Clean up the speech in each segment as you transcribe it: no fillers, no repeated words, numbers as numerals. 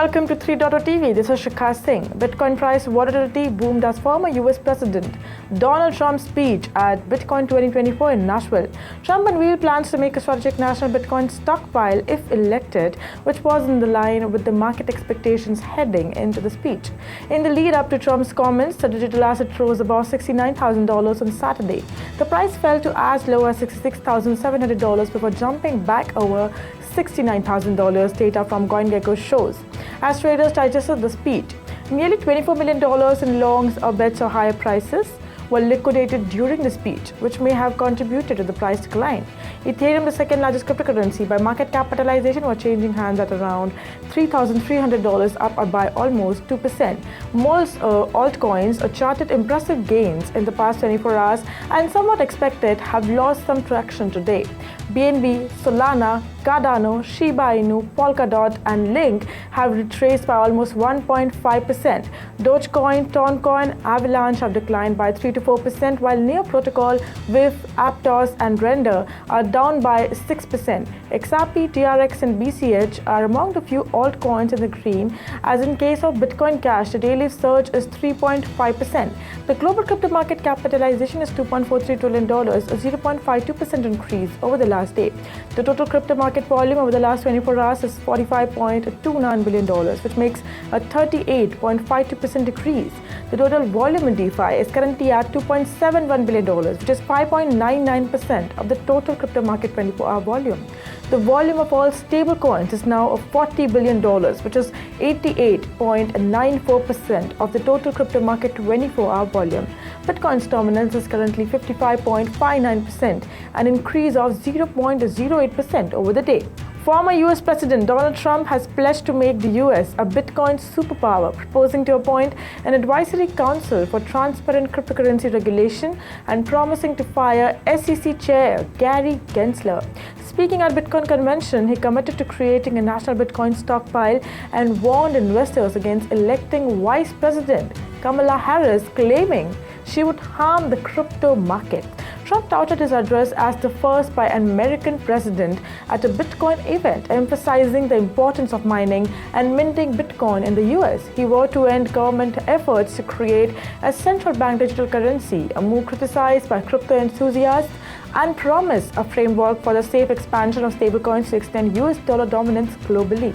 welcome to 3.0 TV. This is Shikha Singh. Bitcoin price volatility boomed as former US President Donald Trump's speech at Bitcoin 2024 in Nashville. Trump unveiled plans to make a strategic national Bitcoin stockpile if elected, which was in the line with the market expectations heading into the speech. In the lead up to Trump's comments, the digital asset rose above $69,000 on Saturday. The price fell to as low as $66,700 before jumping back over $69,000, data from CoinGecko shows. As traders digested the speech, nearly $24 million in longs or bets or higher prices were liquidated during the speech, which may have contributed to the price decline. Ethereum, the second largest cryptocurrency by market capitalization, was changing hands at around $3,300, up by almost 2%. Most altcoins charted impressive gains in the past 24 hours and, somewhat expected, have lost some traction today. BNB, Solana, Cardano, Shiba Inu, Polkadot, and Link have retraced by almost 1.5%. DogeCoin, Toncoin, Avalanche have declined by 3 to 4%, while Neo Protocol, WIF, Aptos, and Render are down by 6%. XRP, TRX, and BCH are among the few altcoins in the green, as in case of Bitcoin Cash, the daily surge is 3.5%. The global crypto market capitalization is $2.43 trillion, a 0.52% increase over the last day. The total crypto market volume over the last 24 hours is $45.29 billion, which makes a 38.52% decrease. The total volume in DeFi is currently at $2.71 billion, which is 5.99% of the total crypto market 24-hour volume. The volume of all stablecoins is now of $40 billion, which is 88.94% of the total crypto market 24-hour volume. Bitcoin's dominance is currently 55.59%, an increase of 0.08% over the day. Former US President Donald Trump has pledged to make the US a Bitcoin superpower, proposing to appoint an advisory council for transparent cryptocurrency regulation and promising to fire SEC Chair Gary Gensler. Speaking at Bitcoin convention, he committed to creating a national Bitcoin stockpile and warned investors against electing Vice President Kamala Harris, claiming she would harm the crypto market. Trump touted his address as the first by an American president at a Bitcoin event, emphasizing the importance of mining and minting Bitcoin in the US. He vowed to end government efforts to create a central bank digital currency, a move criticized by crypto enthusiasts, and promised a framework for the safe expansion of stablecoins to extend US dollar dominance globally.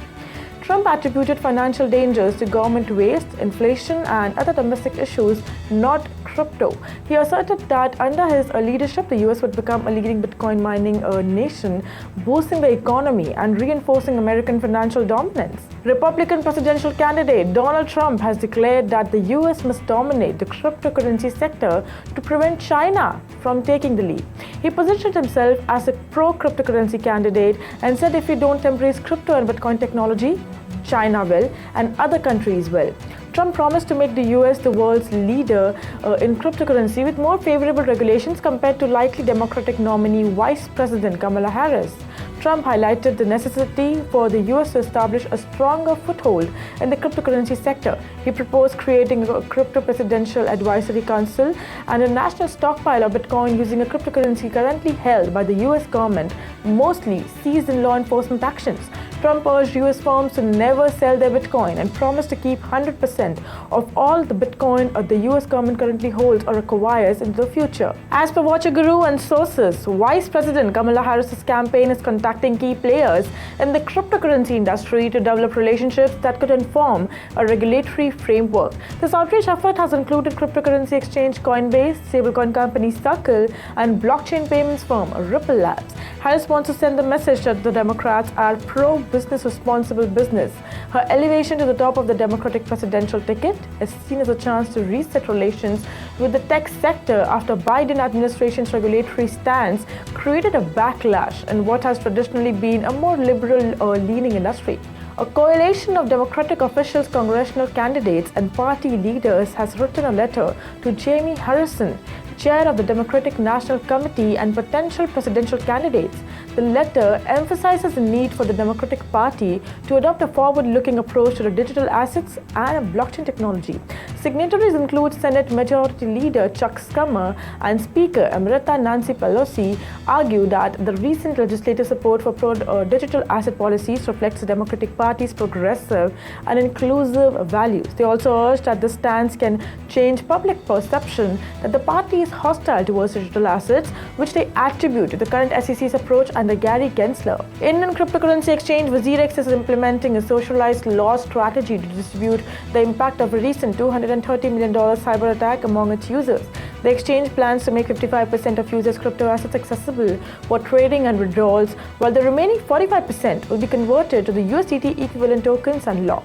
Trump attributed financial dangers to government waste, inflation, and other domestic issues, not crypto. He asserted that under his leadership, the US would become a leading Bitcoin mining nation, boosting the economy and reinforcing American financial dominance. Republican presidential candidate Donald Trump has declared that the US must dominate the cryptocurrency sector to prevent China from taking the lead. He positioned himself as a pro-cryptocurrency candidate and said if we don't embrace crypto and Bitcoin technology, China will, and other countries will. Trump promised to make the US the world's leader in cryptocurrency with more favorable regulations compared to likely Democratic nominee Vice President Kamala Harris. Trump highlighted the necessity for the US to establish a stronger foothold in the cryptocurrency sector. He proposed creating a crypto presidential advisory council and a national stockpile of Bitcoin using a cryptocurrency currently held by the US government, mostly seized in law enforcement actions. Trump urged US firms to never sell their Bitcoin and promised to keep 100% of all the Bitcoin the US government currently holds or acquires into the future. As per Watcher Guru and sources, Vice President Kamala Harris's campaign is contacting key players in the cryptocurrency industry to develop relationships that could inform a regulatory framework. This outreach effort has included cryptocurrency exchange Coinbase, stablecoin company Circle, and blockchain payments firm Ripple Labs. Harris wants to send the message that the Democrats are pro-business responsible business. Her elevation to the top of the Democratic presidential ticket is seen as a chance to reset relations with the tech sector after Biden administration's regulatory stance created a backlash in what has traditionally been a more liberal-leaning industry. A coalition of Democratic officials, congressional candidates, and party leaders has written a letter to Jamie Harrison chair of the Democratic National Committee and potential presidential candidates. The letter emphasizes the need for the Democratic Party to adopt a forward-looking approach to digital assets and blockchain technology. Signatories include Senate Majority Leader Chuck Schumer and Speaker Emerita Nancy Pelosi argue that the recent legislative support for digital asset policies reflects the Democratic Party's progressive and inclusive values. They also urge that this stance can change public perception that the party is hostile towards digital assets, which they attribute to the current SEC's approach under Gary Gensler. Indian cryptocurrency exchange WazirX is implementing a socialized loss strategy to distribute the impact of a recent $230 million cyber attack among its users. The exchange plans to make 55% of users' crypto assets accessible for trading and withdrawals, while the remaining 45% will be converted to the USDT equivalent tokens and lock.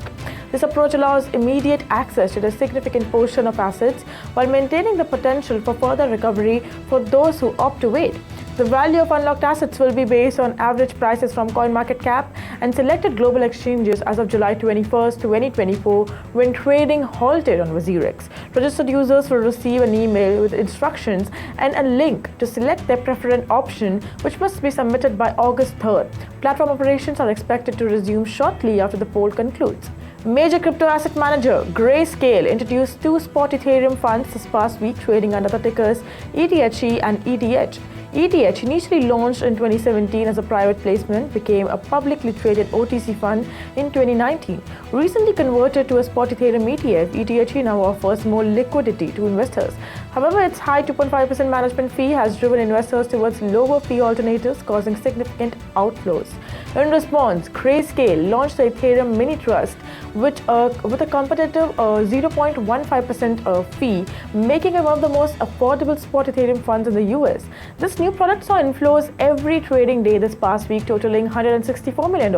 This approach allows immediate access to a significant portion of assets while maintaining the potential for further recovery for those who opt to wait. The value of unlocked assets will be based on average prices from CoinMarketCap and selected global exchanges as of July 21, 2024, when trading halted on WazirX. Registered users will receive an email with instructions and a link to select their preferred option, which must be submitted by August 3rd. Platform operations are expected to resume shortly after the poll concludes. Major crypto asset manager Grayscale introduced two spot Ethereum funds this past week, trading under the tickers ETHE and ETH. ETH, initially launched in 2017 as a private placement, became a publicly traded OTC fund in 2019. Recently converted to a spot Ethereum ETF, ETH now offers more liquidity to investors. However, its high 2.5% management fee has driven investors towards lower fee alternatives, causing significant outflows. In response, Grayscale launched the Ethereum Mini Trust, with a competitive 0.15% fee, making it one of the most affordable spot Ethereum funds in the US. This new product saw inflows every trading day this past week, totaling $164 million.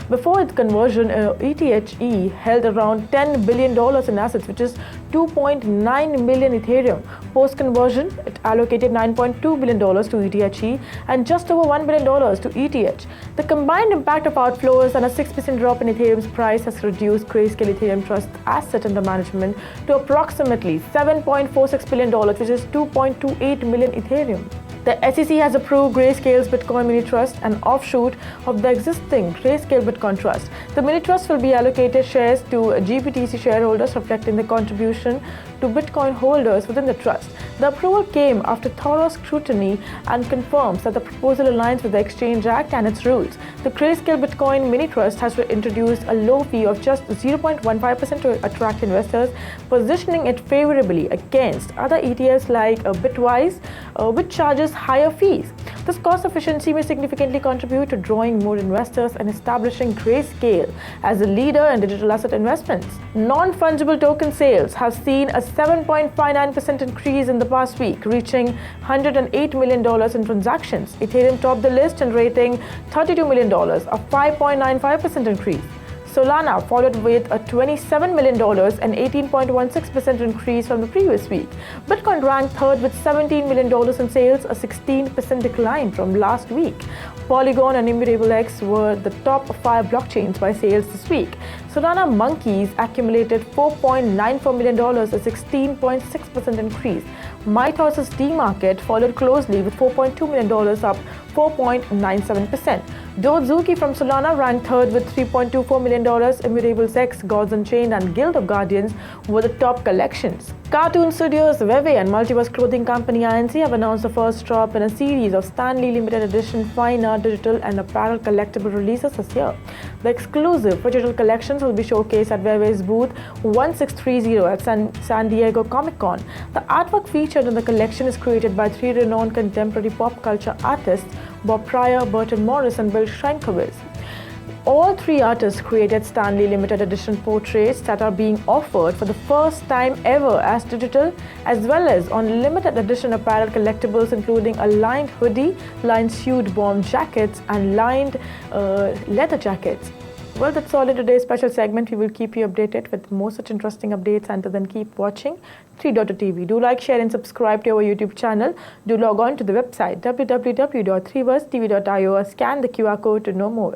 Before its conversion, ETHE held around $10 billion in assets, which is 2.9 million Ethereum. Post-conversion, it allocated $9.2 billion to ETHE and just over $1 billion to ETH. The combined impact of outflows and a 6% drop in Ethereum's price has reduced Grayscale Ethereum Trust asset under management to approximately $7.46 billion, which is 2.28 million Ethereum. The SEC has approved Grayscale's Bitcoin Mini Trust, an offshoot of the existing Grayscale Bitcoin Trust. The Mini Trust will be allocated shares to GBTC shareholders, reflecting the contribution to Bitcoin holders within the trust. The approval came after thorough scrutiny and confirms that the proposal aligns with the Exchange Act and its rules. The Grayscale Bitcoin Mini Trust has introduced a low fee of just 0.15% to attract investors, positioning it favorably against other ETFs like Bitwise, which charges higher fees. This cost efficiency may significantly contribute to drawing more investors and establishing Grayscale as a leader in digital asset investments. Non-fungible token sales have seen a 7.59% increase in the past week, reaching $108 million in transactions. Ethereum topped the list, generating $32 million, a 5.95% increase. Solana followed with a $27 million and 18.16% increase from the previous week. Bitcoin ranked third with $17 million in sales, a 16% decline from last week. Polygon and Immutable X were the top 5 blockchains by sales this week. Solana Monkeys accumulated $4.94 million, a 16.6% increase. Mythos's D-Market followed closely with $4.2 million, up 4.97%. DogeCoin from Solana ranked third with $3.24 million. Immutable X, Gods Unchained, and Guild of Guardians were the top collections. Cartoon studios Veve and multiverse clothing company INC have announced the first drop in a series of Stan Lee limited edition fine art, digital, and apparel collectible releases this year. The exclusive digital collections will be showcased at Veve's booth 1630 at San Diego Comic-Con. The artwork featured in the collection is created by 3 renowned contemporary pop culture artists, Bob Pryor, Burton Morris, and Bill Sienkiewicz. All 3 artists created Stan Lee limited edition portraits that are being offered for the first time ever as digital, as well as on limited edition apparel collectibles, including a lined hoodie, lined suede bomb jackets, and lined leather jackets. Well, that's all in today's special segment. We will keep you updated with more such interesting updates. Until then, keep watching 3.TV. Do like, share, and subscribe to our YouTube channel. Do log on to the website www.3versetv.io or scan the QR code to know more.